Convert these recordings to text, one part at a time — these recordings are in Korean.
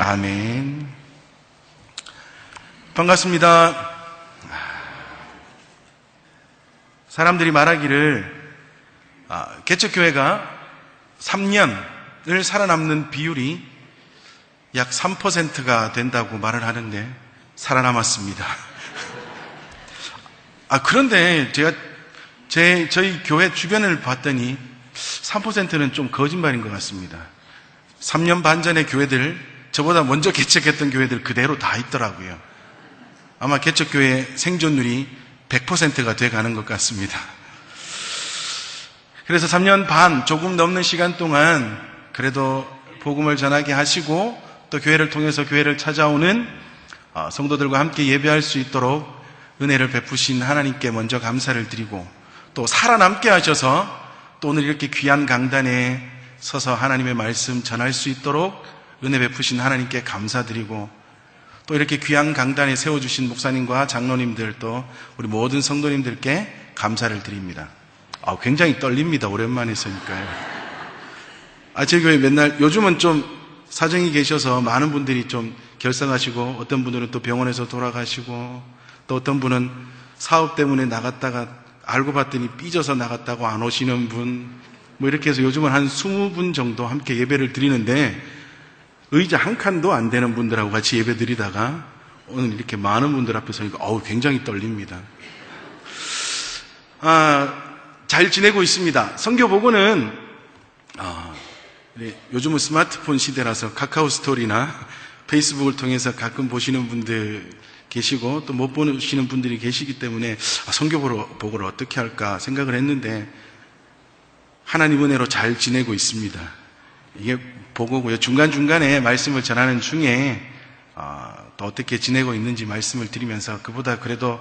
아멘. 반갑습니다. 사람들이 말하기를 개척교회가 3년을 살아남는 비율이 약 3%가 된다고 말을 하는데 살아남았습니다. 그런데 제가 저희 교회 주변을 봤더니 3%는 좀 거짓말인 것 같습니다. 3년 반 전의 교회들, 저보다 먼저 개척했던 교회들 그대로 다 있더라고요. 아마 개척교회 생존율이 100%가 돼가는 것 같습니다. 그래서 3년 반 조금 넘는 시간 동안 그래도 복음을 전하게 하시고 또 교회를 통해서 교회를 찾아오는 성도들과 함께 예배할 수 있도록 은혜를 베푸신 하나님께 먼저 감사를 드리고, 또 살아남게 하셔서 또 오늘 이렇게 귀한 강단에 서서 하나님의 말씀 전할 수 있도록 은혜 베푸신 하나님께 감사드리고, 또 이렇게 귀한 강단에 세워주신 목사님과 장로님들, 또 우리 모든 성도님들께 감사를 드립니다. 굉장히 떨립니다. 오랜만에 있으니까요. 제 교회 맨날, 요즘은 좀 사정이 계셔서 많은 분들이 좀 결석하시고, 어떤 분들은 또 병원에서 돌아가시고, 또 어떤 분은 사업 때문에 나갔다가 알고 봤더니 삐져서 나갔다고 안 오시는 분, 이렇게 해서 요즘은 한 20분 정도 함께 예배를 드리는데, 의자 한 칸도 안 되는 분들하고 같이 예배 드리다가 오늘 이렇게 많은 분들 앞에 서니까 굉장히 떨립니다. 잘 지내고 있습니다. 선교 보고는 요즘은 스마트폰 시대라서 카카오 스토리나 페이스북을 통해서 가끔 보시는 분들 계시고 또 못 보시는 분들이 계시기 때문에 선교 보고를 어떻게 할까 생각을 했는데, 하나님 은혜로 잘 지내고 있습니다. 이게 보고고요. 중간중간에 말씀을 전하는 중에 또 어떻게 지내고 있는지 말씀을 드리면서, 그보다 그래도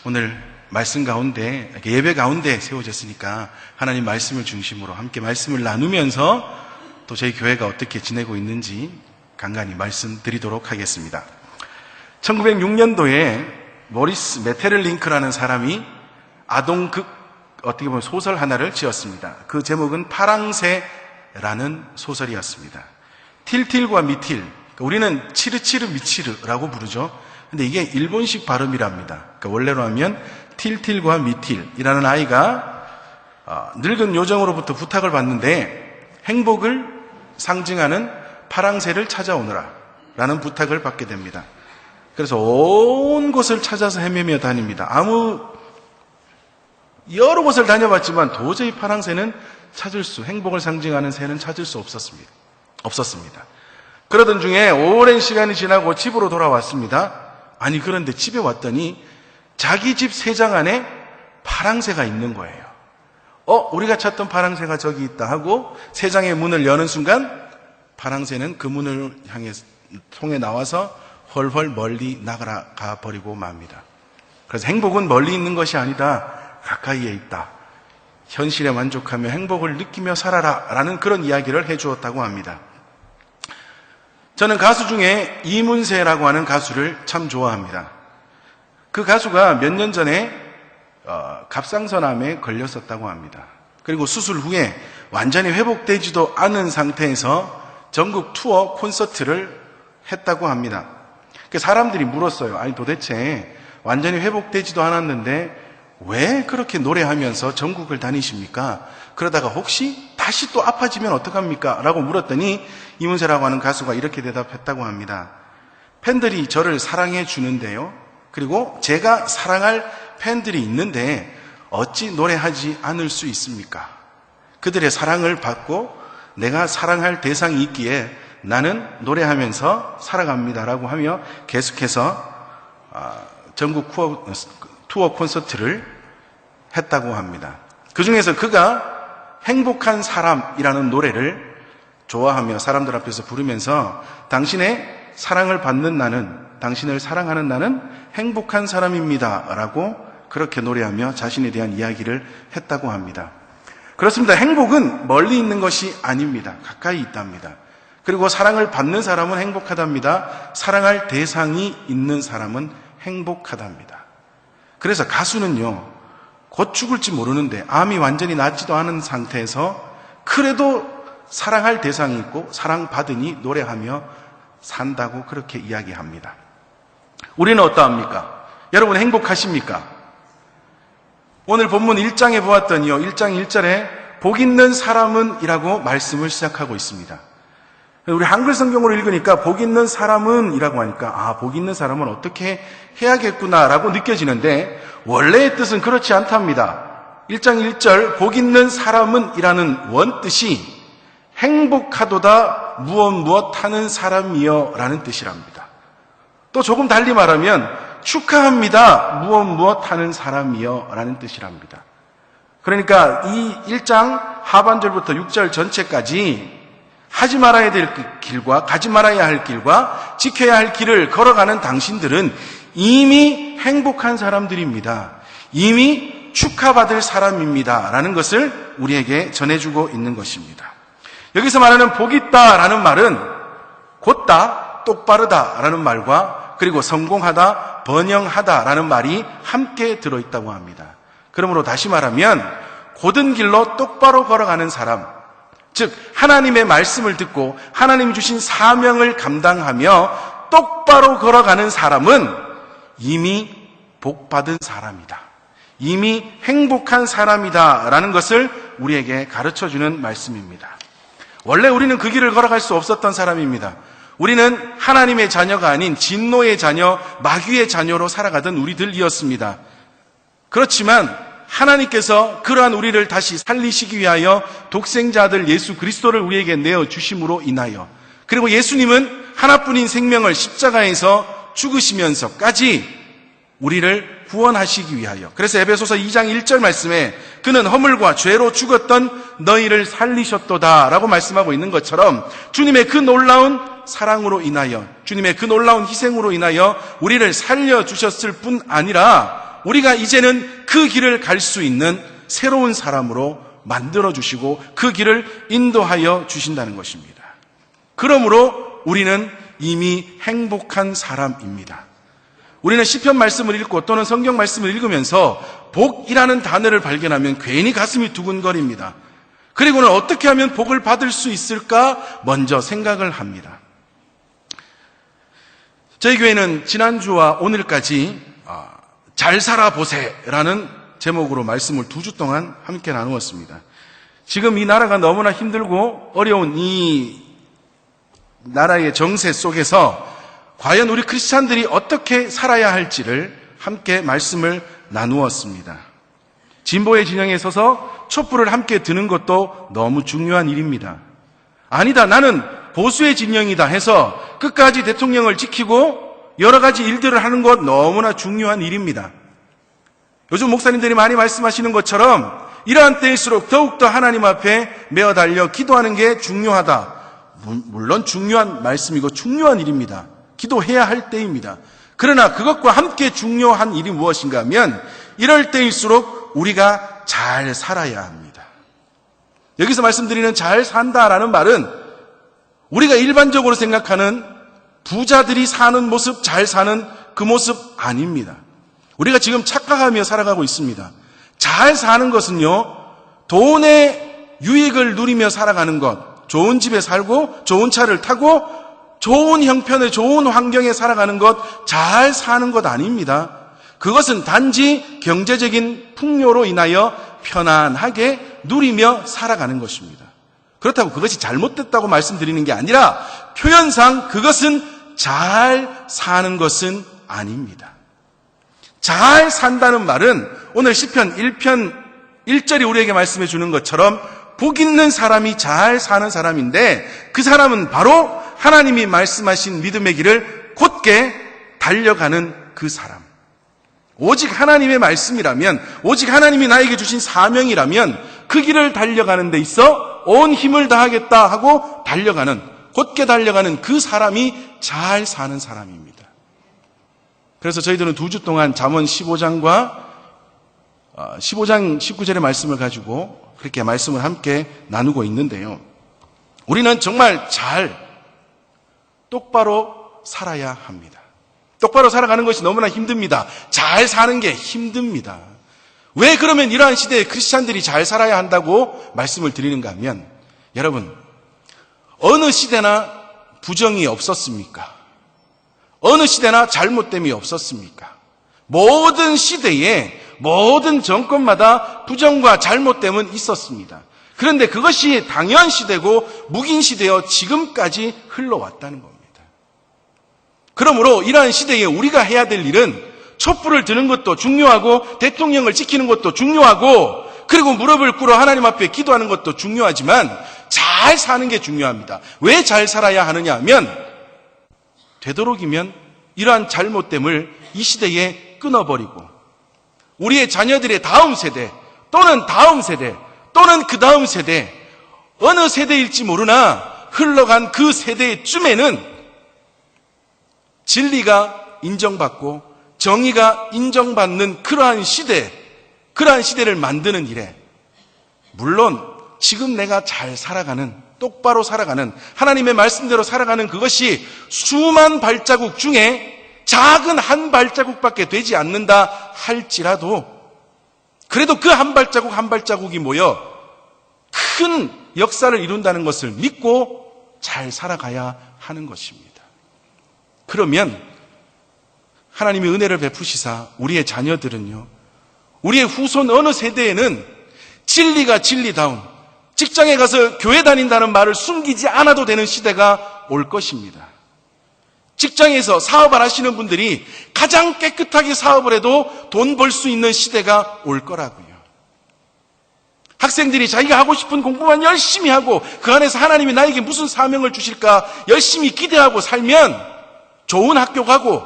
오늘 말씀 가운데, 예배 가운데 세워졌으니까 하나님 말씀을 중심으로 함께 말씀을 나누면서 또 저희 교회가 어떻게 지내고 있는지 간간히 말씀드리도록 하겠습니다. 1906년도에 모리스 메테를링크라는 사람이 아동극, 어떻게 보면 소설 하나를 지었습니다. 그 제목은 파랑새라는 소설이었습니다. 틸틸과 미틸, 우리는 치르치르 미치르라고 부르죠. 근데 이게 일본식 발음이랍니다. 그러니까 원래로 하면 틸틸과 미틸이라는 아이가 늙은 요정으로부터 부탁을 받는데 행복을 상징하는 파랑새를 찾아오너라 라는 부탁을 받게 됩니다. 그래서 온 곳을 찾아서 헤매며 다닙니다. 여러 곳을 다녀봤지만 도저히 파랑새는 행복을 상징하는 새는 찾을 수 없었습니다. 그러던 중에 오랜 시간이 지나고 집으로 돌아왔습니다. 그런데 집에 왔더니 자기 집 새장 안에 파랑새가 있는 거예요. 우리가 찾던 파랑새가 저기 있다 하고 새장의 문을 여는 순간 파랑새는 그 문을 향해 통해 나와서 헐헐 멀리 나가 버리고 맙니다. 그래서 행복은 멀리 있는 것이 아니다, 가까이에 있다. 현실에 만족하며 행복을 느끼며 살아라 라는 그런 이야기를 해주었다고 합니다. 저는 가수 중에 이문세라고 하는 가수를 참 좋아합니다. 그 가수가 몇 년 전에 갑상선암에 걸렸었다고 합니다. 그리고 수술 후에 완전히 회복되지도 않은 상태에서 전국 투어 콘서트를 했다고 합니다. 사람들이 물었어요. 도대체 완전히 회복되지도 않았는데 왜 그렇게 노래하면서 전국을 다니십니까? 그러다가 혹시 다시 또 아파지면 어떡합니까? 라고 물었더니 이문세라고 하는 가수가 이렇게 대답했다고 합니다. 팬들이 저를 사랑해 주는데요, 그리고 제가 사랑할 팬들이 있는데 어찌 노래하지 않을 수 있습니까? 그들의 사랑을 받고 내가 사랑할 대상이 있기에 나는 노래하면서 살아갑니다라고 하며 계속해서 전국 투어 콘서트를 했다고 합니다. 그 중에서 그가 행복한 사람이라는 노래를 좋아하며 사람들 앞에서 부르면서 당신의 사랑을 받는 나는, 당신을 사랑하는 나는 행복한 사람입니다 라고 그렇게 노래하며 자신에 대한 이야기를 했다고 합니다. 그렇습니다. 행복은 멀리 있는 것이 아닙니다. 가까이 있답니다. 그리고 사랑을 받는 사람은 행복하답니다. 사랑할 대상이 있는 사람은 행복하답니다. 그래서 가수는요, 곧 죽을지 모르는데 암이 완전히 낫지도 않은 상태에서 그래도 사랑할 대상이 있고 사랑받으니 노래하며 산다고 그렇게 이야기합니다. 우리는 어떠합니까? 여러분 행복하십니까? 오늘 본문 1장에 보았더니요, 1장 1절에 복 있는 사람은 이라고 말씀을 시작하고 있습니다. 우리 한글 성경으로 읽으니까 복 있는 사람은 이라고 하니까 복 있는 사람은 어떻게 해야겠구나라고 느껴지는데 원래의 뜻은 그렇지 않답니다. 1장 1절 복 있는 사람은 이라는 원뜻이 행복하도다 무엇 하는 사람이여 라는 뜻이랍니다. 또 조금 달리 말하면 축하합니다 무엇 하는 사람이여 라는 뜻이랍니다. 그러니까 이 1장 하반절부터 6절 전체까지 하지 말아야 될 길과 가지 말아야 할 길과 지켜야 할 길을 걸어가는 당신들은 이미 행복한 사람들입니다. 이미 축하받을 사람입니다. 라는 것을 우리에게 전해주고 있는 것입니다. 여기서 말하는 복 있다라는 말은 곧다, 똑바르다 라는 말과 그리고 성공하다, 번영하다라는 말이 함께 들어있다고 합니다. 그러므로 다시 말하면 곧은 길로 똑바로 걸어가는 사람, 즉 하나님의 말씀을 듣고 하나님 주신 사명을 감당하며 똑바로 걸어가는 사람은 이미 복받은 사람이다. 이미 행복한 사람이다 라는 것을 우리에게 가르쳐주는 말씀입니다. 원래 우리는 그 길을 걸어갈 수 없었던 사람입니다. 우리는 하나님의 자녀가 아닌 진노의 자녀, 마귀의 자녀로 살아가던 우리들이었습니다. 그렇지만 하나님께서 그러한 우리를 다시 살리시기 위하여 독생자 아들 예수 그리스도를 우리에게 내어주심으로 인하여, 그리고 예수님은 하나뿐인 생명을 십자가에서 죽으시면서까지 우리를 구원하시기 위하여, 그래서 에베소서 2장 1절 말씀에 그는 허물과 죄로 죽었던 너희를 살리셨도다 라고 말씀하고 있는 것처럼 주님의 그 놀라운 사랑으로 인하여, 주님의 그 놀라운 희생으로 인하여 우리를 살려주셨을 뿐 아니라 우리가 이제는 그 길을 갈 수 있는 새로운 사람으로 만들어주시고 그 길을 인도하여 주신다는 것입니다. 그러므로 우리는 이미 행복한 사람입니다. 우리는 시편 말씀을 읽고 또는 성경 말씀을 읽으면서 복이라는 단어를 발견하면 괜히 가슴이 두근거립니다. 그리고는 어떻게 하면 복을 받을 수 있을까 먼저 생각을 합니다. 저희 교회는 지난주와 오늘까지 잘 살아보세라는 제목으로 말씀을 2주 동안 함께 나누었습니다. 지금 이 나라가 너무나 힘들고 어려운 이 나라의 정세 속에서 과연 우리 크리스찬들이 어떻게 살아야 할지를 함께 말씀을 나누었습니다. 진보의 진영에 서서 촛불을 함께 드는 것도 너무 중요한 일입니다. 아니다, 나는 보수의 진영이다 해서 끝까지 대통령을 지키고 여러 가지 일들을 하는 것 너무나 중요한 일입니다. 요즘 목사님들이 많이 말씀하시는 것처럼 이러한 때일수록 더욱더 하나님 앞에 메어 달려 기도하는 게 중요하다. 물론 중요한 말씀이고 중요한 일입니다. 기도해야 할 때입니다. 그러나 그것과 함께 중요한 일이 무엇인가 하면 이럴 때일수록 우리가 잘 살아야 합니다. 여기서 말씀드리는 잘 산다라는 말은 우리가 일반적으로 생각하는 부자들이 사는 모습, 잘 사는 그 모습 아닙니다. 우리가 지금 착각하며 살아가고 있습니다. 잘 사는 것은요, 돈의 유익을 누리며 살아가는 것, 좋은 집에 살고 좋은 차를 타고 좋은 형편의 좋은 환경에 살아가는 것, 잘 사는 것 아닙니다. 그것은 단지 경제적인 풍요로 인하여 편안하게 누리며 살아가는 것입니다. 그렇다고 그것이 잘못됐다고 말씀드리는 게 아니라 표현상 그것은 잘 사는 것은 아닙니다. 잘 산다는 말은 오늘 시편 1편 1절이 우리에게 말씀해 주는 것처럼 복 있는 사람이 잘 사는 사람인데 그 사람은 바로 하나님이 말씀하신 믿음의 길을 곧게 달려가는 그 사람. 오직 하나님의 말씀이라면, 오직 하나님이 나에게 주신 사명이라면 그 길을 달려가는 데 있어 온 힘을 다하겠다 하고 달려가는, 곧게 달려가는 그 사람이 잘 사는 사람입니다. 그래서 저희들은 2주 동안 잠언 15장과 15장 19절의 말씀을 가지고 그렇게 말씀을 함께 나누고 있는데요. 우리는 정말 똑바로 살아야 합니다. 똑바로 살아가는 것이 너무나 힘듭니다. 잘 사는 게 힘듭니다. 왜 그러면 이러한 시대에 크리스찬들이 잘 살아야 한다고 말씀을 드리는가 하면, 여러분, 어느 시대나 부정이 없었습니까? 어느 시대나 잘못됨이 없었습니까? 모든 시대에 모든 정권마다 부정과 잘못됨은 있었습니다. 그런데 그것이 당연시되고 묵인시되어 지금까지 흘러왔다는 겁니다. 그러므로 이러한 시대에 우리가 해야 될 일은 촛불을 드는 것도 중요하고 대통령을 지키는 것도 중요하고 그리고 무릎을 꿇어 하나님 앞에 기도하는 것도 중요하지만 잘 사는 게 중요합니다. 왜 잘 살아야 하느냐 하면 되도록이면 이러한 잘못됨을 이 시대에 끊어버리고 우리의 자녀들의 다음 세대 또는 다음 세대 또는 그 다음 세대 어느 세대일지 모르나 흘러간 그 세대쯤에는 진리가 인정받고 정의가 인정받는 그러한 시대를 만드는 일에 물론 지금 내가 잘 살아가는 똑바로 살아가는 하나님의 말씀대로 살아가는 그것이 수만 발자국 중에 작은 한 발자국밖에 되지 않는다 할지라도 그래도 그 한 발자국 한 발자국이 모여 큰 역사를 이룬다는 것을 믿고 잘 살아가야 하는 것입니다. 그러면 하나님의 은혜를 베푸시사 우리의 자녀들은요, 우리의 후손 어느 세대에는 진리가 진리다운 직장에 가서 교회 다닌다는 말을 숨기지 않아도 되는 시대가 올 것입니다. 직장에서 사업을 하시는 분들이 가장 깨끗하게 사업을 해도 돈 벌 수 있는 시대가 올 거라고요. 학생들이 자기가 하고 싶은 공부만 열심히 하고 그 안에서 하나님이 나에게 무슨 사명을 주실까 열심히 기대하고 살면 좋은 학교 가고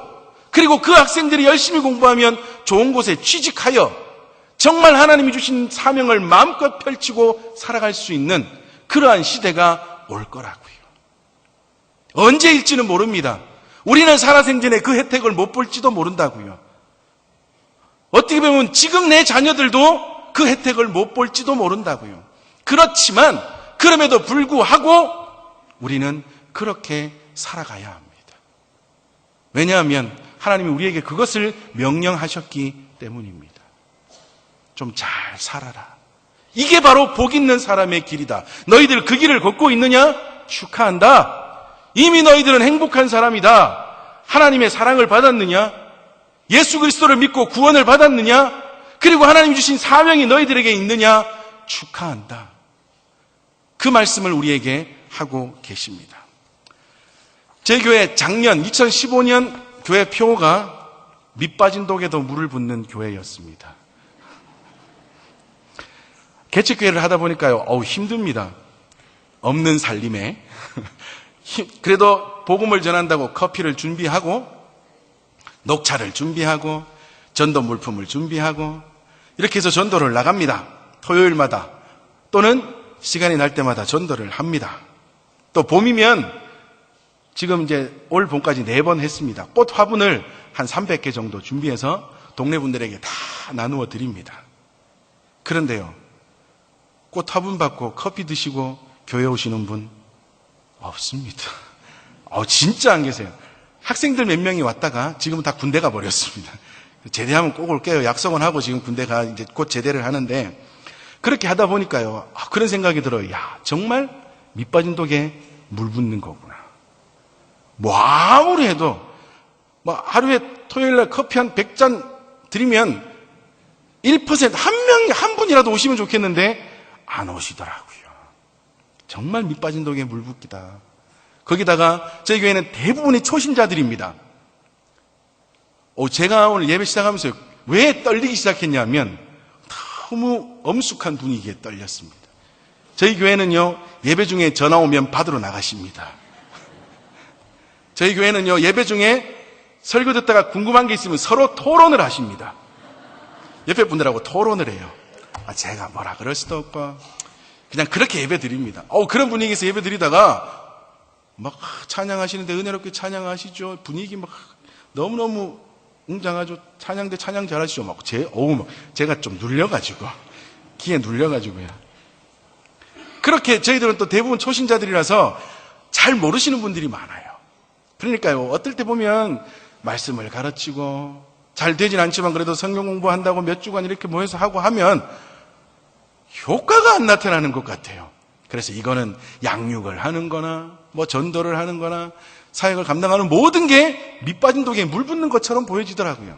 그리고 그 학생들이 열심히 공부하면 좋은 곳에 취직하여 정말 하나님이 주신 사명을 마음껏 펼치고 살아갈 수 있는 그러한 시대가 올 거라고요. 언제일지는 모릅니다. 우리는 살아생전에 그 혜택을 못 볼지도 모른다고요. 어떻게 보면 지금 내 자녀들도 그 혜택을 못 볼지도 모른다고요. 그렇지만 그럼에도 불구하고 우리는 그렇게 살아가야 합니다. 왜냐하면 하나님이 우리에게 그것을 명령하셨기 때문입니다. 좀 잘 살아라. 이게 바로 복 있는 사람의 길이다. 너희들 그 길을 걷고 있느냐? 축하한다. 이미 너희들은 행복한 사람이다. 하나님의 사랑을 받았느냐? 예수 그리스도를 믿고 구원을 받았느냐? 그리고 하나님 주신 사명이 너희들에게 있느냐? 축하한다. 그 말씀을 우리에게 하고 계십니다. 제 교회 작년 2015년 교회 표어가 밑빠진 독에도 물을 붓는 교회였습니다. 개척교회를 하다 보니까요, 힘듭니다. 없는 살림에. 그래도 복음을 전한다고 커피를 준비하고, 녹차를 준비하고, 전도 물품을 준비하고, 이렇게 해서 전도를 나갑니다. 토요일마다 또는 시간이 날 때마다 전도를 합니다. 또 봄이면 지금 이제 올 봄까지 4번 했습니다. 꽃 화분을 한 300개 정도 준비해서 동네 분들에게 다 나누어 드립니다. 그런데요, 꽃 화분 받고 커피 드시고 교회 오시는 분 없습니다. 진짜 안 계세요. 학생들 몇 명이 왔다가 지금은 다 군대 가 버렸습니다. 제대하면 꼭 올게요. 약속은 하고 지금 군대가 이제 곧 제대를 하는데 그렇게 하다 보니까요, 그런 생각이 들어요. 정말 밑빠진 독에 물 붓는 거구나. 뭐 아무리 해도 하루에 토요일날 커피 한 100잔 드리면 1% 한 분이라도 오시면 좋겠는데 안 오시더라고요. 정말 밑빠진 독에 물 붓기다. 거기다가 저희 교회는 대부분이 초신자들입니다. 제가 오늘 예배 시작하면서 왜 떨리기 시작했냐면 너무 엄숙한 분위기에 떨렸습니다. 저희 교회는요, 예배 중에 전화 오면 받으러 나가십니다. 저희 교회는요, 예배 중에 설교 듣다가 궁금한 게 있으면 서로 토론을 하십니다. 옆에 분들하고 토론을 해요. 제가 뭐라 그럴 수도 없고 그냥 그렇게 예배 드립니다. 그런 분위기에서 예배 드리다가 막 찬양하시는데 은혜롭게 찬양하시죠. 분위기 막 너무너무 웅장하죠. 찬양대 찬양 잘하시죠. 제가 좀 눌려가지고 기에 눌려가지고요. 그렇게 저희들은 또 대부분 초신자들이라서 잘 모르시는 분들이 많아요. 그러니까요, 어떨 때 보면 말씀을 가르치고 잘 되진 않지만 그래도 성경 공부한다고 몇 주간 이렇게 모여서 하고 하면 효과가 안 나타나는 것 같아요. 그래서 이거는 양육을 하는 거나 뭐 전도를 하는 거나 사역을 감당하는 모든 게 밑빠진 독에 물 붓는 것처럼 보여지더라고요.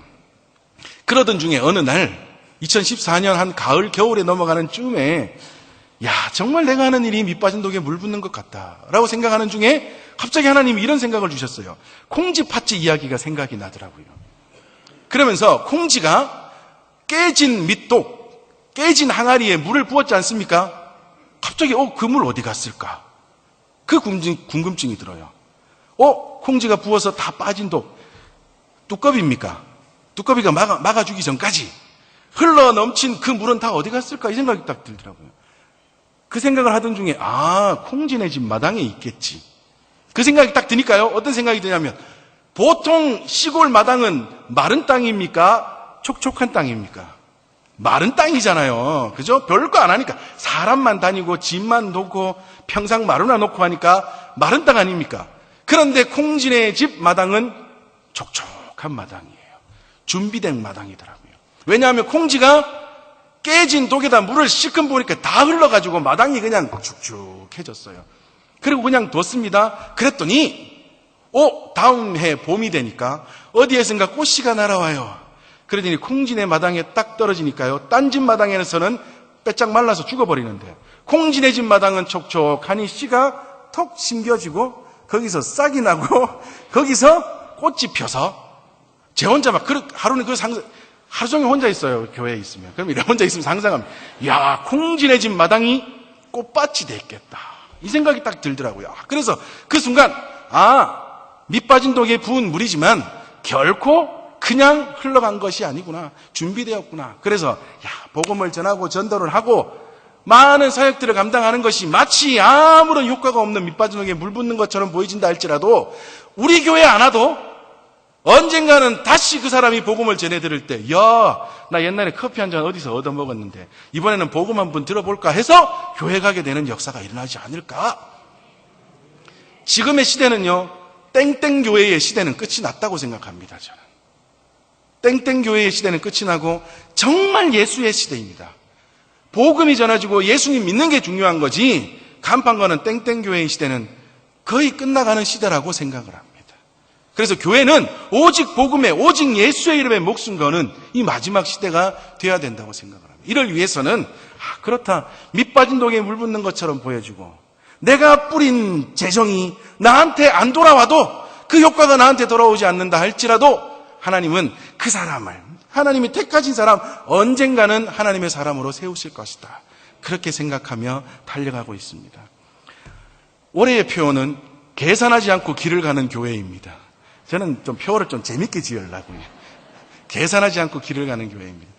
그러던 중에 어느 날 2014년 한 가을 겨울에 넘어가는 쯤에 야, 정말 내가 하는 일이 밑빠진 독에 물 붓는 것 같다라고 생각하는 중에 갑자기 하나님이 이런 생각을 주셨어요. 콩지 팥쥐 이야기가 생각이 나더라고요. 그러면서 콩지가 깨진 밑독, 깨진 항아리에 물을 부었지 않습니까? 갑자기 그 물 어디 갔을까? 그 궁금증이 들어요. 콩지가 부어서 다 빠진 독, 뚜껑입니까? 뚜껑이가 막아주기 전까지 흘러 넘친 그 물은 다 어디 갔을까? 이 생각이 딱 들더라고요. 그 생각을 하던 중에 콩지네 집 마당에 있겠지. 그 생각이 딱 드니까요. 어떤 생각이 드냐면 보통 시골 마당은 마른 땅입니까? 촉촉한 땅입니까? 마른 땅이잖아요. 그죠? 별거 안 하니까 사람만 다니고 집만 놓고 평상 마루나 놓고 하니까 마른 땅 아닙니까? 그런데 콩지네 집 마당은 촉촉한 마당이에요. 준비된 마당이더라고요. 왜냐하면 콩지가 깨진 독에다 물을 실컷 부으니까 다 흘러가지고 마당이 그냥 축축해졌어요. 그리고 그냥 뒀습니다. 그랬더니 다음 해 봄이 되니까 어디에선가 꽃씨가 날아와요. 그러더니 콩지네 마당에 딱 떨어지니까요. 딴 집 마당에서는 빼짝 말라서 죽어버리는데 콩지네 집 마당은 촉촉하니 씨가 턱 심겨지고 거기서 싹이 나고 거기서 꽃이 펴서 제 혼자 막 하루는 하루 종일 혼자 있어요. 교회에 있으면. 그럼 이래 혼자 있으면 상상하면 야, 콩지네 집 마당이 꽃밭이 됐겠다. 이 생각이 딱 들더라고요. 그래서 그 순간 밑빠진 독에 부은 물이지만 결코 그냥 흘러간 것이 아니구나. 준비되었구나. 그래서 복음을 전하고 전도를 하고 많은 사역들을 감당하는 것이 마치 아무런 효과가 없는 밑빠진 독에 물 붓는 것처럼 보여진다 할지라도 우리 교회 안 와도 언젠가는 다시 그 사람이 복음을 전해드릴 때 나 옛날에 커피 한 잔 어디서 얻어먹었는데 이번에는 복음 한번 들어볼까 해서 교회 가게 되는 역사가 일어나지 않을까? 지금의 시대는요, 땡땡교회의 시대는 끝이 났다고 생각합니다. 저는 땡땡교회의 시대는 끝이 나고 정말 예수의 시대입니다. 복음이 전해지고 예수님 믿는 게 중요한 거지 간판거는 땡땡교회의 시대는 거의 끝나가는 시대라고 생각을 합니다. 그래서 교회는 오직 복음에 오직 예수의 이름에 목숨 거는 이 마지막 시대가 돼야 된다고 생각을 합니다. 이를 위해서는 그렇다. 밑빠진 독에 물 붓는 것처럼 보여주고 내가 뿌린 재정이 나한테 안 돌아와도 그 효과가 나한테 돌아오지 않는다 할지라도 하나님은 그 사람을 하나님이 택하신 사람 언젠가는 하나님의 사람으로 세우실 것이다. 그렇게 생각하며 달려가고 있습니다. 올해의 표어는 계산하지 않고 길을 가는 교회입니다. 저는 좀 표어를 좀 재밌게 지으려고요. 계산하지 않고 길을 가는 교회입니다.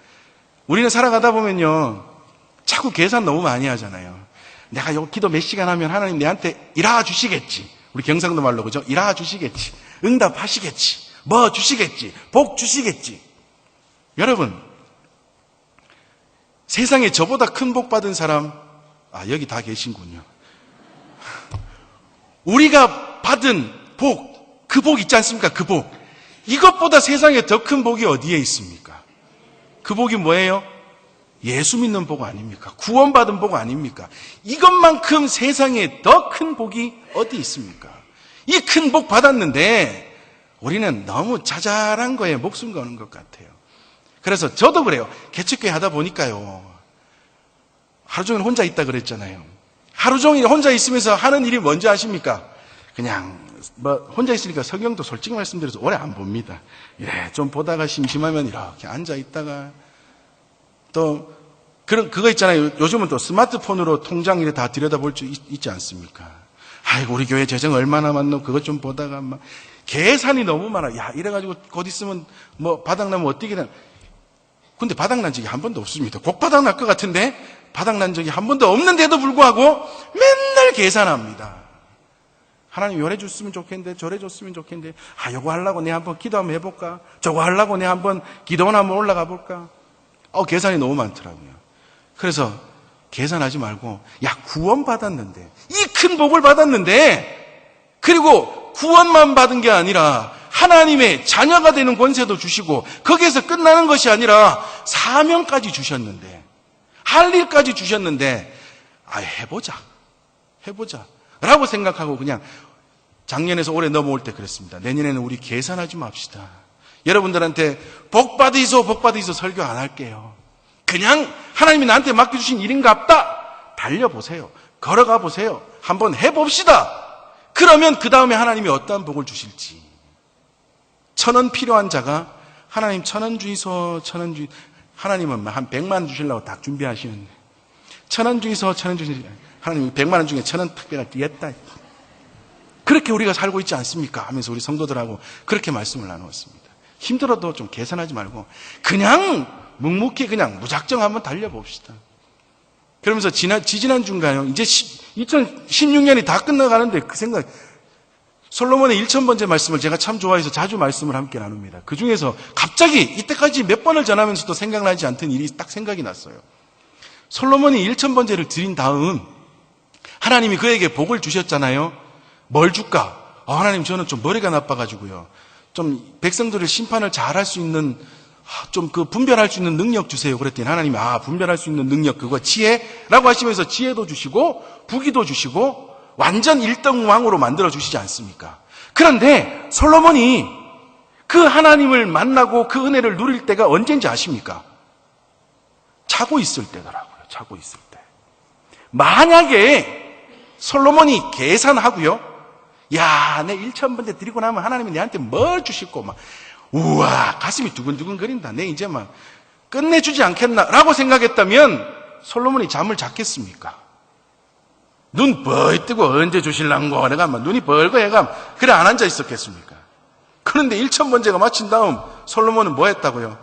우리는 살아가다 보면요, 자꾸 계산 너무 많이 하잖아요. 내가 요 기도 몇 시간 하면 하나님 내한테 일하 주시겠지. 우리 경상도 말로 그죠? 일하 주시겠지. 응답하시겠지. 뭐 주시겠지. 복 주시겠지. 여러분, 세상에 저보다 큰 복 받은 사람, 여기 다 계신군요. 우리가 받은 복, 그 복 있지 않습니까? 그 복. 이것보다 세상에 더 큰 복이 어디에 있습니까? 그 복이 뭐예요? 예수 믿는 복 아닙니까? 구원받은 복 아닙니까? 이것만큼 세상에 더 큰 복이 어디 있습니까? 이 큰 복 받았는데 우리는 너무 자잘한 거에 목숨 거는 것 같아요. 그래서 저도 그래요. 개척교회 하다 보니까요. 하루 종일 혼자 있다 그랬잖아요. 하루 종일 혼자 있으면서 하는 일이 뭔지 아십니까? 그냥 혼자 있으니까 성경도 솔직히 말씀드려서 오래 안 봅니다. 좀 보다가 심심하면 이렇게 앉아 있다가 또 그거 있잖아요. 요즘은 또 스마트폰으로 통장 이래 다 들여다볼 수 있지 않습니까? 아이고 우리 교회 재정 얼마나 많노? 그것 좀 보다가 막 계산이 너무 많아. 이래가지고 곧 있으면 바닥나면 어떻게 되나? 근데 바닥난 적이 한 번도 없습니다. 곧 바닥날 것 같은데 바닥난 적이 한 번도 없는데도 불구하고 맨날 계산합니다. 하나님 요래 줬으면 좋겠는데 저래 줬으면 좋겠는데 요거 하려고 내가 한번 기도 한번 해볼까? 저거 하려고 내가 한번 기도원 한번 올라가 볼까? 계산이 너무 많더라고요. 그래서 계산하지 말고 구원 받았는데 이 큰 복을 받았는데 그리고 구원만 받은 게 아니라 하나님의 자녀가 되는 권세도 주시고 거기에서 끝나는 것이 아니라 사명까지 주셨는데 할 일까지 주셨는데 해보자. 해보자. 라고 생각하고 그냥 작년에서 올해 넘어올 때 그랬습니다. 내년에는 우리 계산하지 맙시다. 여러분들한테 복 받으이소 설교 안 할게요. 그냥 하나님이 나한테 맡겨주신 일인갑다. 달려보세요. 걸어가 보세요. 한번 해봅시다. 그러면 그 다음에 하나님이 어떠한 복을 주실지. 1,000원 필요한 자가 하나님 1,000원 주이소, 1,000원 주이소. 하나님은 한 100만 주시려고 딱 준비하시는데 1,000원 주이소, 1,000원 주이소. 하나님이 100만 원 중에 1,000원 특별히 뛰었다. 그렇게 우리가 살고 있지 않습니까? 하면서 우리 성도들하고 그렇게 말씀을 나누었습니다. 힘들어도 좀 계산하지 말고 그냥 묵묵히 그냥 무작정 한번 달려봅시다. 그러면서 지지난 주인가요? 이제 2016년이 다 끝나가는데 그 생각, 솔로몬의 1,000번째 말씀을 제가 참 좋아해서 자주 말씀을 함께 나눕니다. 그 중에서 갑자기 이때까지 몇 번을 전하면서도 생각나지 않던 일이 딱 생각이 났어요. 솔로몬이 1,000번째를 드린 다음 하나님이 그에게 복을 주셨잖아요. 뭘 줄까? 하나님 저는 좀 머리가 나빠가지고요. 좀 백성들을 심판을 잘할 수 있는 좀 그 분별할 수 있는 능력 주세요. 그랬더니 하나님이 분별할 수 있는 능력 그거 지혜라고 하시면서 지혜도 주시고 부귀도 주시고 완전 1등 왕으로 만들어 주시지 않습니까? 그런데 솔로몬이 그 하나님을 만나고 그 은혜를 누릴 때가 언제인지 아십니까? 자고 있을 때더라고요. 자고 있을 때. 만약에 솔로몬이 계산하고요. 야, 내 1,000번째 드리고 나면 하나님이 내한테 뭘 주실고 막 우와, 가슴이 두근두근 거린다. 내 이제 막 끝내주지 않겠나 라고 생각했다면 솔로몬이 잠을 잤겠습니까? 눈 벌 뜨고 언제 주실랑고 내가 막 눈이 벌고 해가 그래 안 앉아 있었겠습니까? 그런데 1,000번째가 마친 다음 솔로몬은 뭐 했다고요?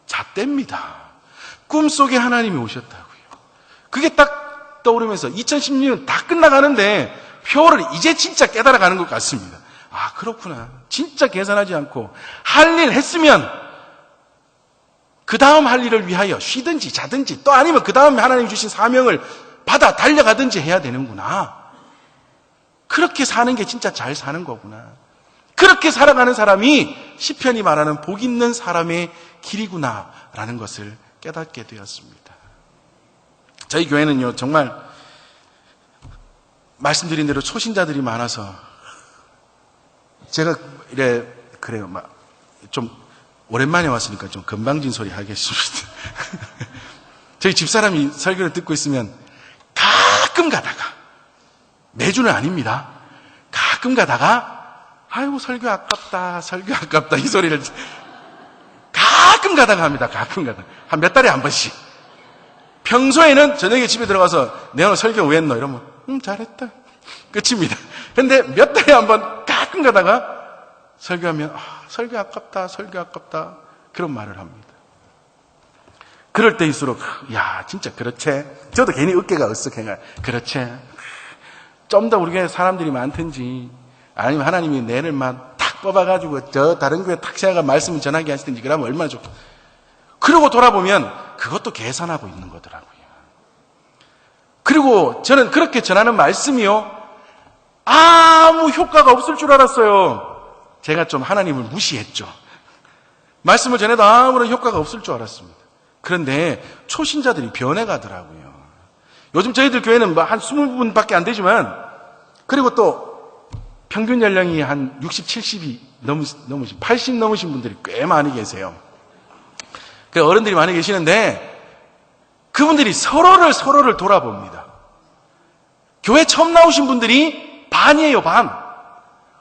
잤답니다. 꿈속에 하나님이 오셨다고요. 그게 딱 떠오르면서 2016년 다 끝나가는데 표를 이제 진짜 깨달아가는 것 같습니다. 그렇구나. 진짜 계산하지 않고 할 일 했으면 그 다음 할 일을 위하여 쉬든지 자든지 또 아니면 그 다음에 하나님 주신 사명을 받아 달려가든지 해야 되는구나. 그렇게 사는 게 진짜 잘 사는 거구나. 그렇게 살아가는 사람이 시편이 말하는 복 있는 사람의 길이구나라는 것을 깨닫게 되었습니다. 저희 교회는요 정말 말씀드린 대로 초신자들이 많아서 제가 그래요. 좀 오랜만에 왔으니까 좀 건방진 소리 하겠습니다. 저희 집사람이 설교를 듣고 있으면 가끔 가다가 매주는 아닙니다. 가끔 가다가 아이고 설교 아깝다 이 소리를 가끔 가다가 합니다. 가끔 가다가 한 몇 달에 한 번씩. 평소에는 저녁에 집에 들어가서 내 오늘 설교 왜 했노? 이러면 잘했다. 끝입니다. 근데 몇 달에 한 번 가끔 가다가 설교하면 설교 아깝다 그런 말을 합니다. 그럴 때일수록 야 진짜 그렇지. 저도 괜히 어깨가 으쓱해가 그렇지. 좀 더 우리 교회 사람들이 많든지 아니면 하나님이 내를 막 탁 뽑아가지고 저 다른 교회 탁 세워가 말씀을 전하게 하시든지 그러면 얼마나 좋고. 그러고 돌아보면 그것도 계산하고 있는 거더라고요. 그리고 저는 그렇게 전하는 말씀이요 아무 효과가 없을 줄 알았어요. 제가 좀 하나님을 무시했죠. 말씀을 전해도 아무런 효과가 없을 줄 알았습니다. 그런데 초신자들이 변해가더라고요. 요즘 저희들 교회는 한 20분밖에 안 되지만 그리고 또 평균 연령이 한 60, 70이 넘으신 80 넘으신 분들이 꽤 많이 계세요. 어른들이 많이 계시는데 그분들이 서로를 돌아봅니다. 교회 처음 나오신 분들이 반이에요, 반.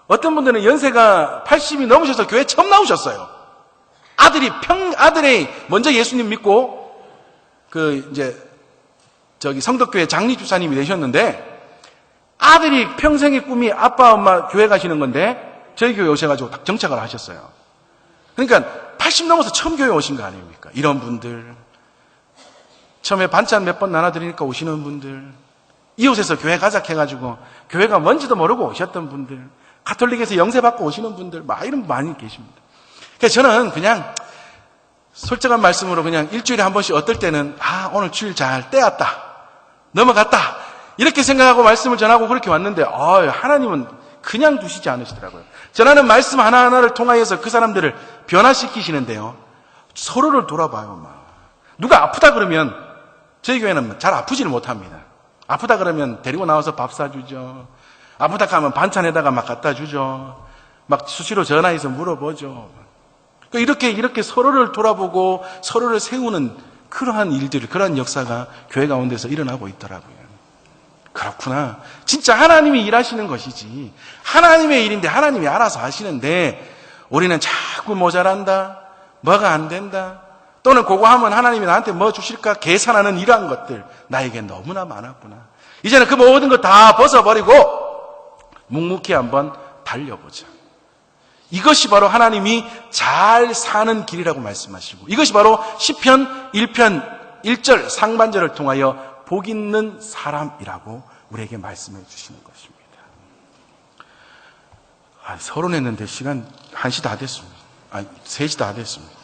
어떤 분들은 연세가 80이 넘으셔서 교회 처음 나오셨어요. 아들이 먼저 예수님 믿고, 성덕교회 장리주사님이 되셨는데, 아들이 평생의 꿈이 아빠, 엄마 교회 가시는 건데, 저희 교회 오셔가지고 딱 정착을 하셨어요. 그러니까 80 넘어서 처음 교회 오신 거 아닙니까? 이런 분들. 처음에 반찬 몇 번 나눠드리니까 오시는 분들. 이웃에서 교회 가자 해가지고, 교회가 뭔지도 모르고 오셨던 분들. 가톨릭에서 영세받고 오시는 분들, 이런 분 많이 계십니다. 그래서 저는 그냥 솔직한 말씀으로 그냥 일주일에 한 번씩 어떨 때는 오늘 주일 잘 떼었다 넘어갔다 이렇게 생각하고 말씀을 전하고 그렇게 왔는데 하나님은 그냥 두시지 않으시더라고요. 전하는 말씀 하나하나를 통하여서 그 사람들을 변화시키시는데요 서로를 돌아봐요. 누가 아프다 그러면 저희 교회는 잘 아프지를 못합니다. 아프다 그러면 데리고 나와서 밥 사주죠. 아프다 하면 반찬에다가 막 갖다 주죠. 막 수시로 전화해서 물어보죠. 이렇게 서로를 돌아보고 서로를 세우는 그러한 일들, 그러한 역사가 교회 가운데서 일어나고 있더라고요. 그렇구나. 진짜 하나님이 일하시는 것이지. 하나님의 일인데 하나님이 알아서 하시는데 우리는 자꾸 모자란다, 뭐가 안 된다, 또는 그거 하면 하나님이 나한테 뭐 주실까 계산하는 이러한 것들 나에게 너무나 많았구나. 이제는 그 모든 거 다 벗어버리고 묵묵히 한번 달려보자. 이것이 바로 하나님이 잘 사는 길이라고 말씀하시고, 이것이 바로 시편 1편 1절 상반절을 통하여 복 있는 사람이라고 우리에게 말씀해 주시는 것입니다. 서론했는데 시간 1시 다 됐습니다. 3시 다 됐습니다.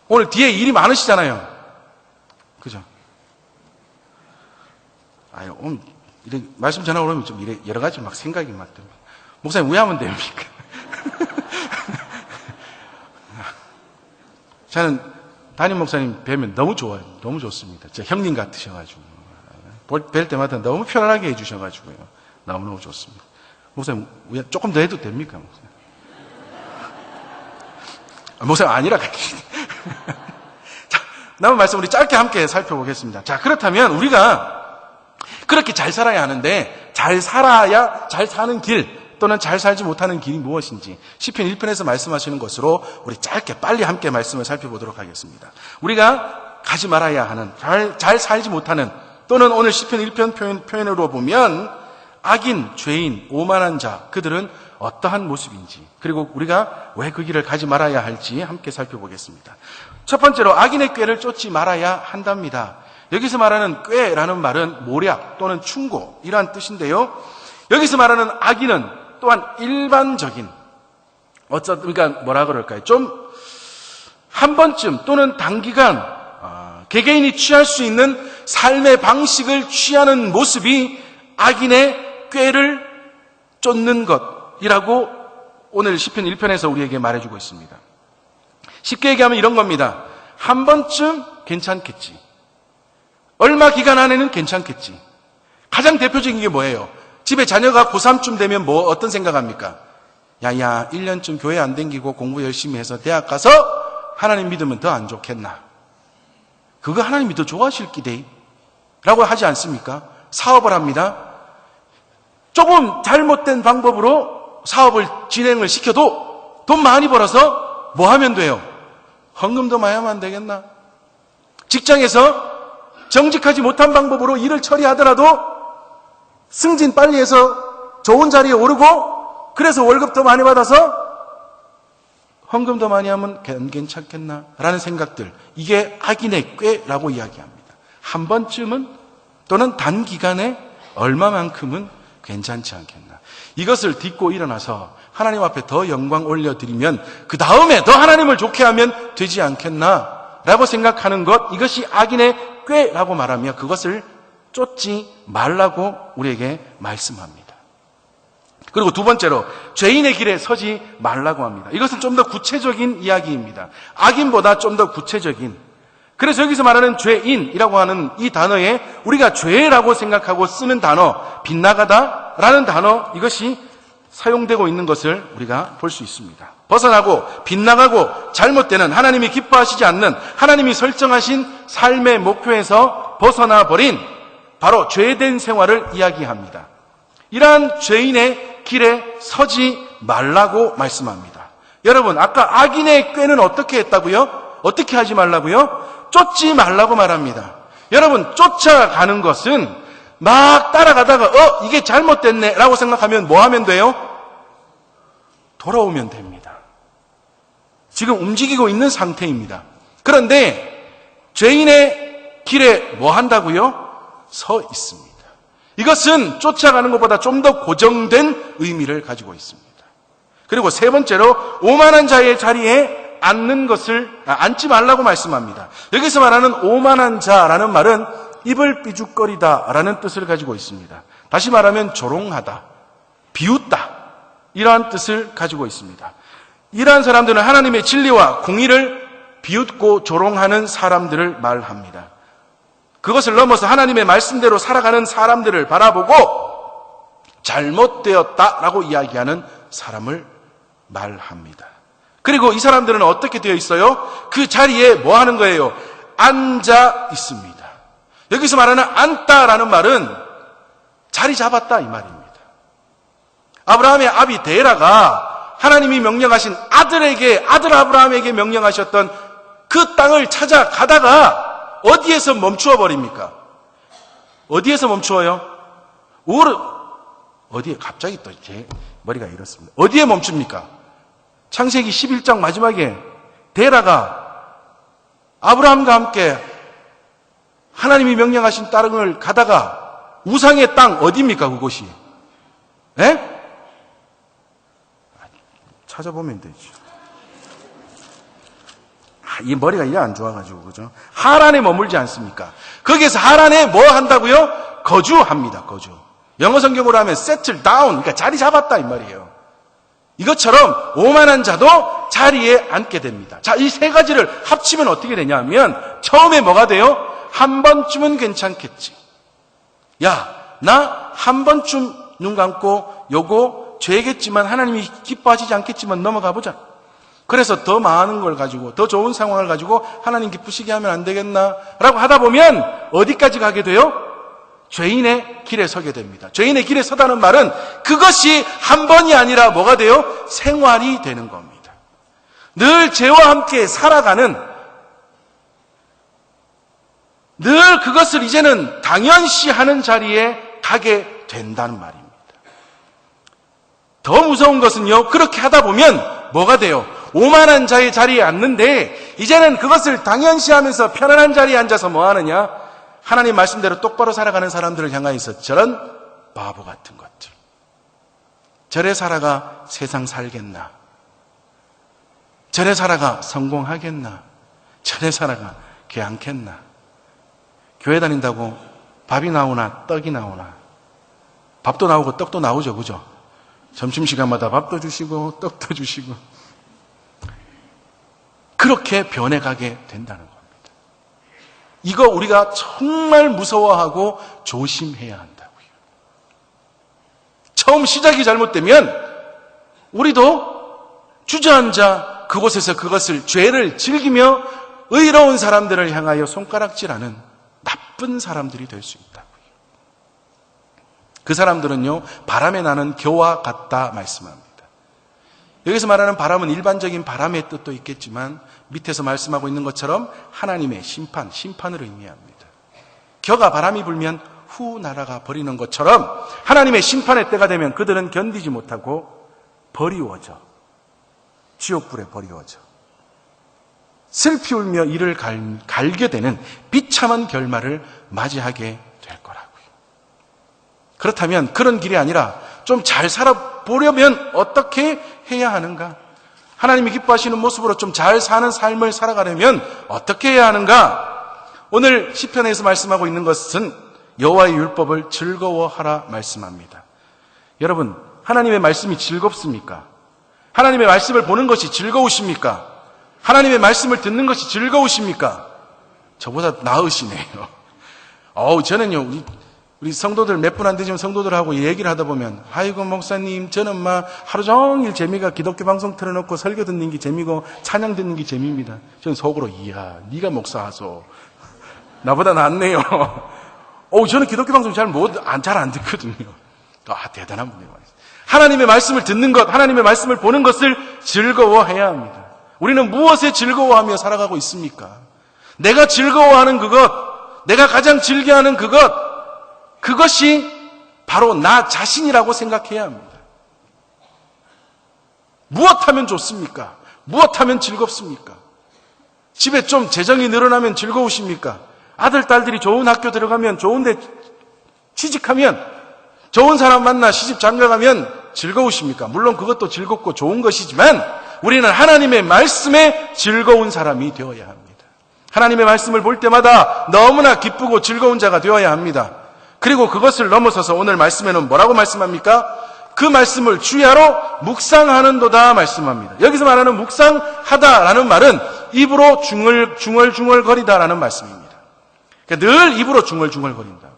오늘 뒤에 일이 많으시잖아요. 그죠? 오늘 말씀 전하고 그러면 좀 여러 가지 막 생각이 막 듭니다. 목사님, 왜 하면 됩니까? 저는 담임 목사님 뵈면 너무 좋아요. 너무 좋습니다. 진짜 형님 같으셔가지고. 뵐 때마다 너무 편안하게 해주셔가지고요. 너무너무 좋습니다. 목사님, 조금 더 해도 됩니까? 목사님, 목사님 아니라 자, 남은 말씀 우리 짧게 함께 살펴보겠습니다. 자, 그렇다면 우리가 그렇게 잘 살아야 하는데 잘 살아야 잘 사는 길 또는 잘 살지 못하는 길이 무엇인지 시편 1편에서 말씀하시는 것으로 우리 짧게 빨리 함께 말씀을 살펴보도록 하겠습니다. 우리가 가지 말아야 하는 잘 살지 못하는 또는 오늘 시편 1편 표현으로 보면 악인, 죄인, 오만한 자 그들은 어떠한 모습인지 그리고 우리가 왜 그 길을 가지 말아야 할지 함께 살펴보겠습니다. 첫 번째로 악인의 꾀를 쫓지 말아야 한답니다. 여기서 말하는 꾀라는 말은 모략 또는 충고 이러한 뜻인데요. 여기서 말하는 악인은 또한 일반적인 그러니까 뭐라 그럴까요? 좀 한 번쯤 또는 단기간 개개인이 취할 수 있는 삶의 방식을 취하는 모습이 악인의 꾀를 쫓는 것이라고 오늘 시편 1편에서 우리에게 말해주고 있습니다. 쉽게 얘기하면 이런 겁니다. 한 번쯤 괜찮겠지. 얼마 기간 안에는 괜찮겠지. 가장 대표적인 게 뭐예요? 집에 자녀가 고3쯤 되면 어떤 생각합니까? 1년쯤 교회 안 다니고 공부 열심히 해서 대학 가서 하나님 믿으면 더 안 좋겠나? 그거 하나님이 더 좋아하실 기대 라고 하지 않습니까? 사업을 합니다. 조금 잘못된 방법으로 사업을 진행을 시켜도 돈 많이 벌어서 뭐 하면 돼요? 헌금도 많이 하면 안 되겠나? 직장에서 정직하지 못한 방법으로 일을 처리하더라도 승진 빨리 해서 좋은 자리에 오르고 그래서 월급 더 많이 받아서 헌금 더 많이 하면 괜찮겠나? 라는 생각들, 이게 악인의 꾀라고 이야기합니다. 한 번쯤은 또는 단기간에 얼마만큼은 괜찮지 않겠나? 이것을 딛고 일어나서 하나님 앞에 더 영광 올려드리면 그 다음에 더 하나님을 좋게 하면 되지 않겠나? 라고 생각하는 것, 이것이 악인의 꾀라고 말하며 그것을 쫓지 말라고 우리에게 말씀합니다. 그리고 두 번째로 죄인의 길에 서지 말라고 합니다. 이것은 좀 더 구체적인 이야기입니다. 악인보다 좀 더 구체적인. 그래서 여기서 말하는 죄인이라고 하는 이 단어에 우리가 죄라고 생각하고 쓰는 단어, 빗나가다라는 단어, 이것이 사용되고 있는 것을 우리가 볼 수 있습니다. 벗어나고 빗나가고 잘못되는, 하나님이 기뻐하시지 않는, 하나님이 설정하신 삶의 목표에서 벗어나 버린 바로 죄된 생활을 이야기합니다. 이러한 죄인의 길에 서지 말라고 말씀합니다. 여러분, 아까 악인의 꾀는 어떻게 했다고요? 어떻게 하지 말라고요? 쫓지 말라고 말합니다. 여러분, 쫓아가는 것은 막 따라가다가 이게 잘못됐네 라고 생각하면 뭐 하면 돼요? 돌아오면 됩니다. 지금 움직이고 있는 상태입니다. 그런데 죄인의 길에 뭐 한다고요? 서 있습니다. 이것은 쫓아가는 것보다 좀 더 고정된 의미를 가지고 있습니다. 그리고 세 번째로 오만한 자의 자리에 앉지 말라고 말씀합니다. 여기서 말하는 오만한 자라는 말은 입을 삐죽거리다라는 뜻을 가지고 있습니다. 다시 말하면 조롱하다, 비웃다, 이러한 뜻을 가지고 있습니다. 이러한 사람들은 하나님의 진리와 공의를 비웃고 조롱하는 사람들을 말합니다. 그것을 넘어서 하나님의 말씀대로 살아가는 사람들을 바라보고 잘못되었다라고 이야기하는 사람을 말합니다. 그리고 이 사람들은 어떻게 되어 있어요? 그 자리에 뭐 하는 거예요? 앉아 있습니다. 여기서 말하는 앉다라는 말은 자리 잡았다 이 말입니다. 아브라함의 아비 데라가 하나님이 명령하신 아들 아브라함에게 명령하셨던 그 땅을 찾아가다가 어디에서 멈추어 버립니까? 어디에서 멈추어요? 어디에? 갑자기 또 제 머리가 이렇습니다. 어디에 멈춥니까? 창세기 11장 마지막에 데라가 아브라함과 함께 하나님이 명령하신 땅을 가다가 우상의 땅 어디입니까 그곳이? 예? 찾아보면 되죠. 이 머리가 이래 안 좋아가지고 그죠? 하란에 머물지 않습니까? 거기에서 하란에 뭐 한다고요? 거주합니다. 거주. 영어 성경으로 하면 settle down, 그러니까 자리 잡았다 이 말이에요. 이것처럼 오만한 자도 자리에 앉게 됩니다. 자, 이 세 가지를 합치면 어떻게 되냐면 처음에 뭐가 돼요? 한 번쯤은 괜찮겠지. 야, 나 한 번쯤 눈 감고 요거 죄겠지만 하나님이 기뻐하시지 않겠지만 넘어가 보자. 그래서 더 많은 걸 가지고 더 좋은 상황을 가지고 하나님 기쁘시게 하면 안 되겠나? 라고 하다 보면 어디까지 가게 돼요? 죄인의 길에 서게 됩니다. 죄인의 길에 서다는 말은 그것이 한 번이 아니라 뭐가 돼요? 생활이 되는 겁니다. 늘 죄와 함께 살아가는, 늘 그것을 이제는 당연시하는 자리에 가게 된다는 말입니다. 더 무서운 것은요, 그렇게 하다 보면 뭐가 돼요? 오만한 자의 자리에 앉는데 이제는 그것을 당연시하면서 편안한 자리에 앉아서 뭐 하느냐? 하나님 말씀대로 똑바로 살아가는 사람들을 향하여서 저런 바보 같은 것들, 저래 살아가 세상 살겠나? 저래 살아가 성공하겠나? 저래 살아가 괜찮겠나? 교회 다닌다고 밥이 나오나 떡이 나오나? 밥도 나오고 떡도 나오죠, 그죠? 점심시간마다 밥도 주시고 떡도 주시고 그렇게 변해가게 된다는 겁니다. 이거 우리가 정말 무서워하고 조심해야 한다고요. 처음 시작이 잘못되면 우리도 주저앉아 그곳에서 그것을 죄를 즐기며 의로운 사람들을 향하여 손가락질하는 나쁜 사람들이 될 수 있다고요. 그 사람들은요, 바람에 나는 겨와 같다 말씀합니다. 여기서 말하는 바람은 일반적인 바람의 뜻도 있겠지만 밑에서 말씀하고 있는 것처럼 하나님의 심판을 의미합니다. 겨가 바람이 불면 후 날아가 버리는 것처럼 하나님의 심판의 때가 되면 그들은 견디지 못하고 버리워져, 지옥불에 버리워져 슬피 울며 이를 갈게 되는 비참한 결말을 맞이하게 될 거라고요. 그렇다면 그런 길이 아니라 좀 잘 살아보려면 어떻게 해야 하는가? 하나님이 기뻐하시는 모습으로 좀 잘 사는 삶을 살아가려면 어떻게 해야 하는가? 오늘 시편에서 말씀하고 있는 것은 여호와의 율법을 즐거워하라 말씀합니다. 여러분, 하나님의 말씀이 즐겁습니까? 하나님의 말씀을 보는 것이 즐거우십니까? 하나님의 말씀을 듣는 것이 즐거우십니까? 저보다 나으시네요. 저는요, 우리 성도들 몇 분 안 되지만 성도들하고 얘기를 하다 보면, 아이고 목사님, 저는 막 하루 종일 재미가 기독교 방송 틀어놓고 설교 듣는 게 재미고 찬양 듣는 게 재미입니다. 저는 속으로, 이야, 네가 목사하소. 나보다 낫네요. 저는 기독교 방송 잘 안 듣거든요. 대단한 분이에요. 하나님의 말씀을 듣는 것, 하나님의 말씀을 보는 것을 즐거워해야 합니다. 우리는 무엇에 즐거워하며 살아가고 있습니까? 내가 즐거워하는 그것, 내가 가장 즐겨하는 그것이 바로 나 자신이라고 생각해야 합니다. 무엇하면 좋습니까? 무엇하면 즐겁습니까? 집에 좀 재정이 늘어나면 즐거우십니까? 아들, 딸들이 좋은 학교 들어가면, 좋은 데 취직하면, 좋은 사람 만나 시집 장가가면 즐거우십니까? 물론 그것도 즐겁고 좋은 것이지만 우리는 하나님의 말씀에 즐거운 사람이 되어야 합니다. 하나님의 말씀을 볼 때마다 너무나 기쁘고 즐거운 자가 되어야 합니다. 그리고 그것을 넘어서서 오늘 말씀에는 뭐라고 말씀합니까? 그 말씀을 주야로 묵상하는도다 말씀합니다. 여기서 말하는 묵상하다라는 말은 입으로 중얼중얼거리다라는 말씀입니다. 그러니까 늘 입으로 중얼중얼거린다고요.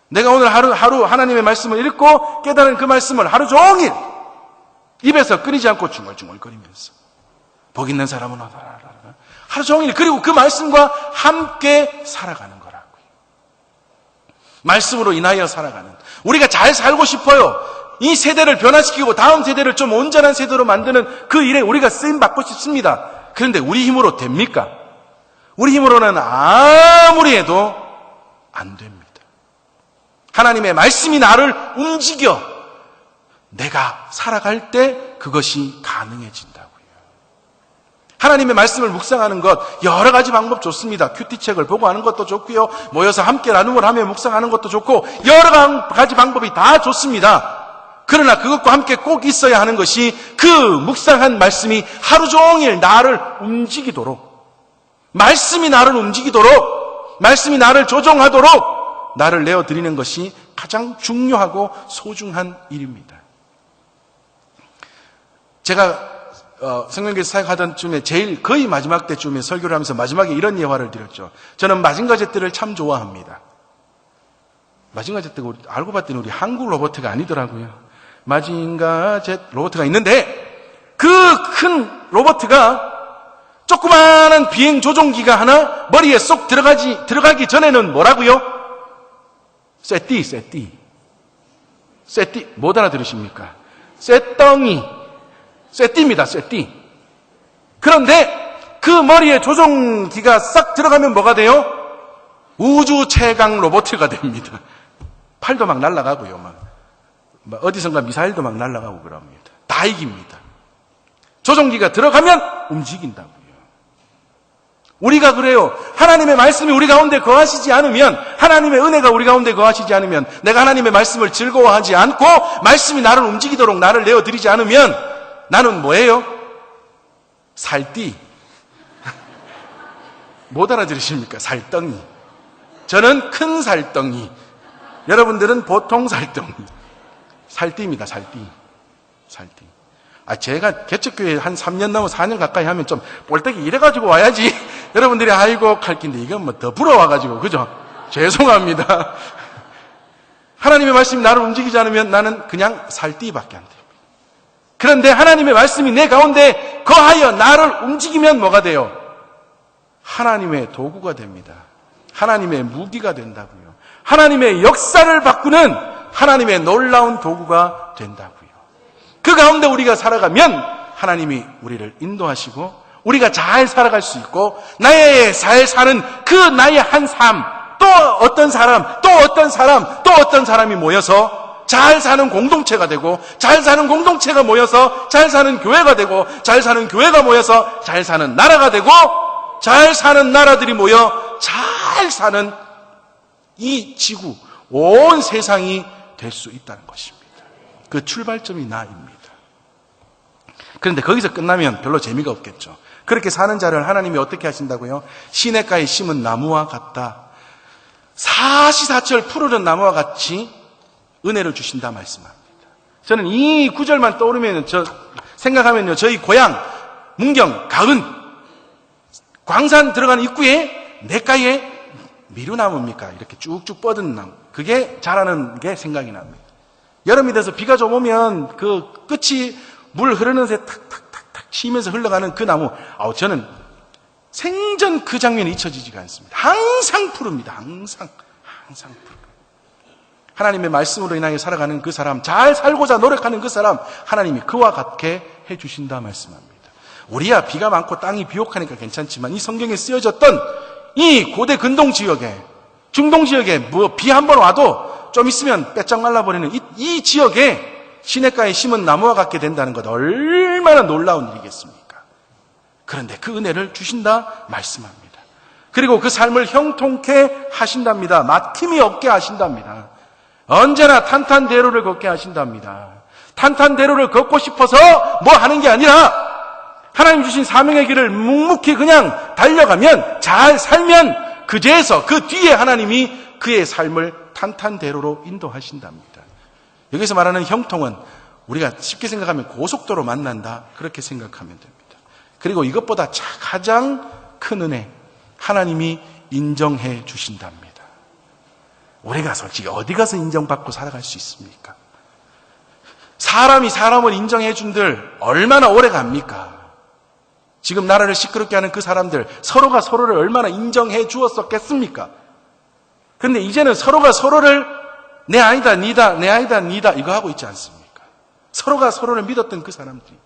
내가 오늘 하루 하나님의 말씀을 읽고 깨달은 그 말씀을 하루 종일 입에서 끊이지 않고 중얼중얼거리면서 복 있는 사람은 하루 종일 그리고 그 말씀과 함께 살아가는 거라고요. 말씀으로 인하여 살아가는. 우리가 잘 살고 싶어요. 이 세대를 변화시키고 다음 세대를 좀 온전한 세대로 만드는 그 일에 우리가 쓰임받고 싶습니다. 그런데 우리 힘으로 됩니까? 우리 힘으로는 아무리 해도 안 됩니다. 하나님의 말씀이 나를 움직여 내가 살아갈 때 그것이 가능해진다고요. 하나님의 말씀을 묵상하는 것 여러 가지 방법 좋습니다. 큐티책을 보고 하는 것도 좋고요. 모여서 함께 나눔을 하며 묵상하는 것도 좋고 여러 가지 방법이 다 좋습니다. 그러나 그것과 함께 꼭 있어야 하는 것이 그 묵상한 말씀이 하루 종일 나를 움직이도록, 말씀이 나를 움직이도록, 말씀이 나를 조종하도록 나를 내어드리는 것이 가장 중요하고 소중한 일입니다. 제가 성령교회 사역하던 쯤에 제일 거의 마지막 때쯤에 설교를 하면서 마지막에 이런 예화를 드렸죠. 저는 마징가제트를 참 좋아합니다. 마징가제트가 알고 봤더니 우리 한국 로봇가 아니더라고요. 마징가제트 로봇가 있는데 그 큰 로봇가 조그마한 비행 조종기가 하나 머리에 쏙 들어가기 전에는 뭐라고요? 쇠띠. 못 알아들으십니까? 쇠띠입니다, 쇠띠. 그런데 그 머리에 조종기가 싹 들어가면 뭐가 돼요? 우주 최강 로봇가 됩니다. 팔도 막 날아가고요, 막 어디선가 미사일도 막 날아가고 그럽니다. 다 이깁니다. 조종기가 들어가면 움직인다고요. 우리가 그래요. 하나님의 말씀이 우리 가운데 거하시지 않으면, 하나님의 은혜가 우리 가운데 거하시지 않으면, 내가 하나님의 말씀을 즐거워하지 않고 말씀이 나를 움직이도록 나를 내어드리지 않으면 나는 뭐예요? 살띠. 못 알아들으십니까? 살덩이. 저는 큰 살덩이. 여러분들은 보통 살덩이. 살띠입니다, 살띠. 제가 개척교회 한 3년 넘어 4년 가까이 하면 좀 볼때기 이래가지고 와야지. 여러분들이 아이고 칼낀데 이건 뭐 더 부러워가지고, 그죠? 죄송합니다. 하나님의 말씀이 나를 움직이지 않으면 나는 그냥 살띠밖에 안 돼요. 그런데 하나님의 말씀이 내 가운데 거하여 나를 움직이면 뭐가 돼요? 하나님의 도구가 됩니다. 하나님의 무기가 된다고요. 하나님의 역사를 바꾸는 하나님의 놀라운 도구가 된다고요. 그 가운데 우리가 살아가면 하나님이 우리를 인도하시고 우리가 잘 살아갈 수 있고 나의 잘 사는 그 나의 한 삶, 또 어떤 사람이 모여서 잘 사는 공동체가 되고 잘 사는 공동체가 모여서 잘 사는 교회가 되고 잘 사는 교회가 모여서 잘 사는 나라가 되고 잘 사는 나라들이 모여 잘 사는 이 지구, 온 세상이 될 수 있다는 것입니다. 그 출발점이 나입니다. 그런데 거기서 끝나면 별로 재미가 없겠죠. 그렇게 사는 자를 하나님이 어떻게 하신다고요? 시냇가에 심은 나무와 같다. 사시사철 푸르른 나무와 같이 은혜를 주신다 말씀합니다. 저는 이 구절만 떠오르면 생각하면요, 저희 고향 문경 가은 광산 들어가는 입구에 냇가에 미루나무입니까? 이렇게 쭉쭉 뻗은 나무. 그게 자라는 게 생각이 납니다. 여름이 돼서 비가 좀 오면 그 끝이 물 흐르는 새 탁탁탁탁 치면서 흘러가는 그 나무. 저는 생전 그 장면이 잊혀지지가 않습니다. 항상 푸릅니다. 항상 푸르. 하나님의 말씀으로 인하여 살아가는 그 사람, 잘 살고자 노력하는 그 사람, 하나님이 그와 같게 해주신다 말씀합니다. 우리야 비가 많고 땅이 비옥하니까 괜찮지만 이 성경에 쓰여졌던 이 고대 근동 지역에, 중동 지역에 비 한 번 와도 좀 있으면 빼짝 말라버리는 이 지역에 시냇가에 심은 나무와 같게 된다는 것 얼마나 놀라운 일이겠습니까? 그런데 그 은혜를 주신다 말씀합니다. 그리고 그 삶을 형통케 하신답니다. 막힘이 없게 하신답니다. 언제나 탄탄대로를 걷게 하신답니다. 탄탄대로를 걷고 싶어서 뭐 하는 게 아니라 하나님 주신 사명의 길을 묵묵히 그냥 달려가면, 잘 살면 그제에서 그 뒤에 하나님이 그의 삶을 탄탄대로로 인도하신답니다. 여기서 말하는 형통은 우리가 쉽게 생각하면 고속도로 만난다, 그렇게 생각하면 됩니다. 그리고 이것보다 가장 큰 은혜, 하나님이 인정해 주신답니다. 우리가 솔직히 어디 가서 인정받고 살아갈 수 있습니까? 사람이 사람을 인정해 준들 얼마나 오래 갑니까? 지금 나라를 시끄럽게 하는 그 사람들 서로가 서로를 얼마나 인정해 주었었겠습니까? 그런데 이제는 서로가 서로를 내 아니다 니다 내 아니다 니다 이거 하고 있지 않습니까? 서로가 서로를 믿었던 그 사람들이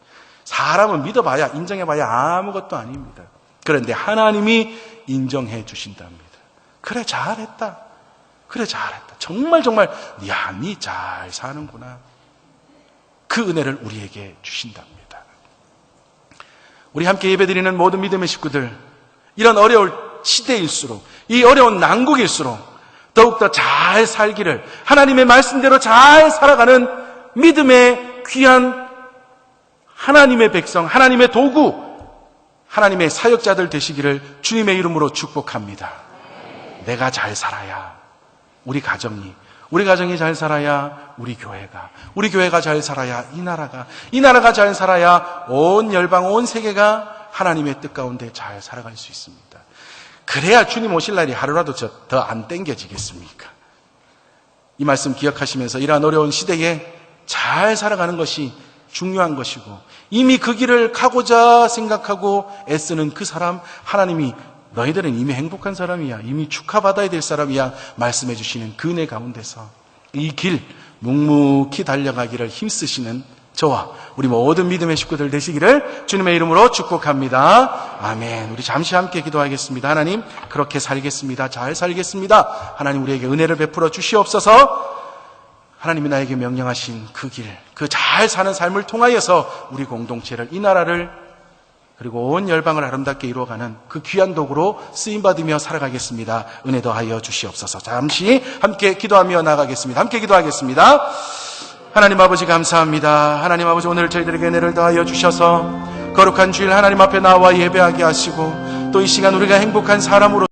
사람은 믿어봐야 인정해봐야 아무것도 아닙니다. 그런데 하나님이 인정해 주신답니다. 그래 잘했다. 그래 잘했다. 정말 야, 니 잘 사는구나. 그 은혜를 우리에게 주신답니다. 우리 함께 예배드리는 모든 믿음의 식구들, 이런 어려울 시대일수록, 이 어려운 난국일수록 더욱더 잘 살기를, 하나님의 말씀대로 잘 살아가는 믿음의 귀한 하나님의 백성, 하나님의 도구, 하나님의 사역자들 되시기를 주님의 이름으로 축복합니다. 내가 잘 살아야 우리 가정이 잘 살아야 우리 교회가 잘 살아야 이 나라가 잘 살아야 온 열방, 온 세계가 하나님의 뜻 가운데 잘 살아갈 수 있습니다. 그래야 주님 오실 날이 하루라도 더 안 땡겨지겠습니까? 이 말씀 기억하시면서 이러한 어려운 시대에 잘 살아가는 것이 중요한 것이고, 이미 그 길을 가고자 생각하고 애쓰는 그 사람, 하나님이 너희들은 이미 행복한 사람이야, 이미 축하받아야 될 사람이야 말씀해 주시는 그 은혜 가운데서 이 길 묵묵히 달려가기를 힘쓰시는 저와 우리 모든 믿음의 식구들 되시기를 주님의 이름으로 축복합니다. 아멘. 우리 잠시 함께 기도하겠습니다. 하나님, 그렇게 살겠습니다. 잘 살겠습니다. 하나님, 우리에게 은혜를 베풀어 주시옵소서. 하나님이 나에게 명령하신 그 길, 그 잘 사는 삶을 통하여서 우리 공동체를, 이 나라를, 그리고 온 열방을 아름답게 이루어가는 그 귀한 도구로 쓰임받으며 살아가겠습니다. 은혜 더하여 주시옵소서. 잠시 함께 기도하며 나가겠습니다. 함께 기도하겠습니다. 하나님 아버지 감사합니다. 하나님 아버지, 오늘 저희들에게 은혜를 더하여 주셔서 거룩한 주일 하나님 앞에 나와 예배하게 하시고, 또 이 시간 우리가 행복한 사람으로